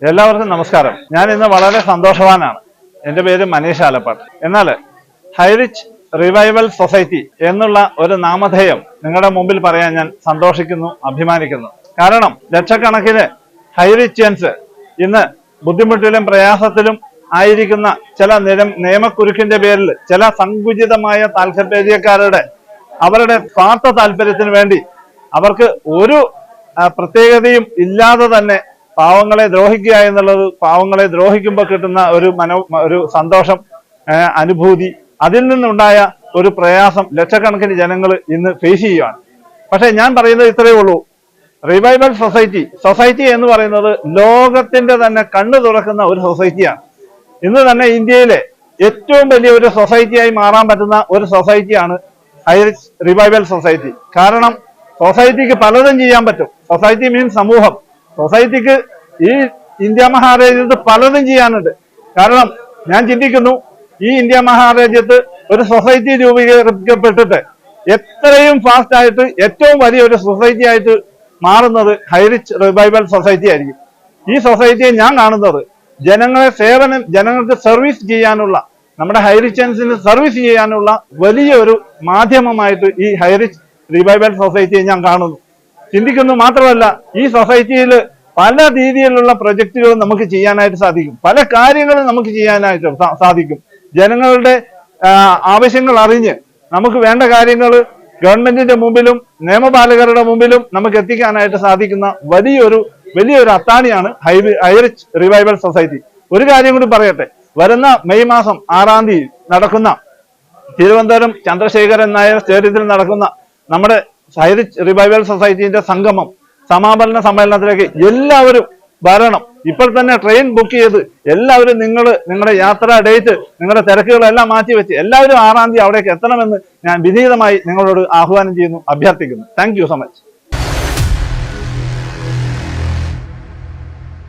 എല്ലാവർക്കും നമസ്കാരം. ഞാൻ ഇന്ന് വളരെ സന്തോഷവാനാണ്. എൻ്റെ പേര് മനീഷ് ആലപ്പാട്. എന്നാൽ ഹൈറിച്ച് റിവൈവൽ സൊസൈറ്റി എന്നുള്ള ഒരു നാമധേയം നിങ്ങളുടെ മുമ്പിൽ പറയാൻ ഞാൻ സന്തോഷിക്കുന്നു, അഭിമാനിക്കുന്നു. കാരണം ലക്ഷക്കണക്കിന് ഹൈറിച്ചിയൻസ് ഇന്ന് ബുദ്ധിമുട്ടിലും പ്രയാസത്തിലും ആയിരിക്കുന്ന ചില നിയമക്കുരുക്കിന്റെ പേരിൽ ചില സങ്കുചിതമായ താല്പര്യക്കാരുടെ അവരുടെ സ്വാർത്ഥ താല്പര്യത്തിന് വേണ്ടി അവർക്ക് ഒരു പ്രത്യേകതയും ഇല്ലാതെ തന്നെ പാവങ്ങളെ ദ്രോഹിക്കുക എന്നുള്ളത്, പാവങ്ങളെ ദ്രോഹിക്കുമ്പോൾ കിട്ടുന്ന ഒരു സന്തോഷം, അനുഭൂതി, അതിൽ നിന്നുണ്ടായ ഒരു പ്രയാസം ലക്ഷക്കണക്കിന് ജനങ്ങൾ ഇന്ന് ഫേസ് ചെയ്യുകയാണ്. പക്ഷെ ഞാൻ പറയുന്നത് ഇത്രയേ ഉള്ളൂ. റിവൈവൽ സൊസൈറ്റി എന്ന് പറയുന്നത് ലോകത്തിന്റെ തന്നെ കണ്ണു തുറക്കുന്ന ഒരു സൊസൈറ്റിയാണ്. ഇന്ന് തന്നെ ഇന്ത്യയിലെ ഏറ്റവും വലിയ ഒരു സൊസൈറ്റിയായി മാറാൻ പറ്റുന്ന ഒരു സൊസൈറ്റിയാണ് ഹൈറിച്ച് റിവൈവൽ സൊസൈറ്റി. കാരണം സൊസൈറ്റിക്ക് പലതും ചെയ്യാൻ പറ്റും. സൊസൈറ്റി മീൻസ് സമൂഹം. സൊസൈറ്റിക്ക് ഈ ഇന്ത്യ മഹാരാജ്യത്ത് പലതും ചെയ്യാനുണ്ട്. കാരണം ഞാൻ ചിന്തിക്കുന്നു, ഈ ഇന്ത്യ മഹാരാജ്യത്ത് ഒരു സൊസൈറ്റി രൂപീകരിക്കപ്പെട്ടിട്ട് എത്രയും ഫാസ്റ്റ് ആയിട്ട് ഏറ്റവും വലിയ ഒരു സൊസൈറ്റി ആയിട്ട് മാറുന്നത് ഹൈറിച്ച് റിവൈവൽ സൊസൈറ്റി ആയിരിക്കും. ഈ സൊസൈറ്റിയെ ഞാൻ കാണുന്നത് ജനങ്ങൾക്ക് സർവീസ് ചെയ്യാനുള്ള, നമ്മുടെ ഹൈറിച്ചൻസിന് സർവീസ് ചെയ്യാനുള്ള വലിയൊരു മാധ്യമമായിട്ട് ഈ ഹൈറിച്ച് റിവൈവൽ സൊസൈറ്റിയെ ഞാൻ കാണുന്നു, ചിന്തിക്കുന്നു. മാത്രമല്ല, ഈ സൊസൈറ്റിയിൽ പല രീതിയിലുള്ള പ്രൊജക്റ്റുകൾ നമുക്ക് ചെയ്യാനായിട്ട് സാധിക്കും. പല കാര്യങ്ങളും നമുക്ക് ചെയ്യാനായിട്ട് സാധിക്കും. ജനങ്ങളുടെ ആവശ്യങ്ങൾ അറിഞ്ഞ് നമുക്ക് വേണ്ട കാര്യങ്ങൾ ഗവൺമെന്റിന്റെ മുമ്പിലും നിയമപാലകരുടെ മുമ്പിലും നമുക്ക് എത്തിക്കാനായിട്ട് സാധിക്കുന്ന വലിയൊരു അത്താണിയാണ് ഹൈറിച്ച് റിവൈവൽ സൊസൈറ്റി. ഒരു കാര്യം കൂടി പറയട്ടെ. വരുന്ന മെയ് മാസം 6-ാം തീയതി നടക്കുന്ന തിരുവനന്തപുരം ചന്ദ്രശേഖരൻ നായർ സ്റ്റേഡിയത്തിൽ നടക്കുന്ന നമ്മുടെ ഹൈറിച്ച് റിവൈവൽ സൊസൈറ്റിന്റെ സംഗമം സമാപന സമ്മേളനത്തിലേക്ക് എല്ലാവരും വരണം. ഇപ്പോൾ തന്നെ ട്രെയിൻ ബുക്ക് ചെയ്ത് എല്ലാവരും നിങ്ങളുടെ യാത്രാ ഡേറ്റ്, നിങ്ങളുടെ തിരക്കുകളെല്ലാം മാറ്റിവെച്ച് എല്ലാവരും 6-ാം തീയതി അവിടേക്ക് എത്തണമെന്ന് ഞാൻ വിനീതമായി നിങ്ങളോട് ആഹ്വാനം ചെയ്യുന്നു, അഭ്യർത്ഥിക്കുന്നു. Thank you so much.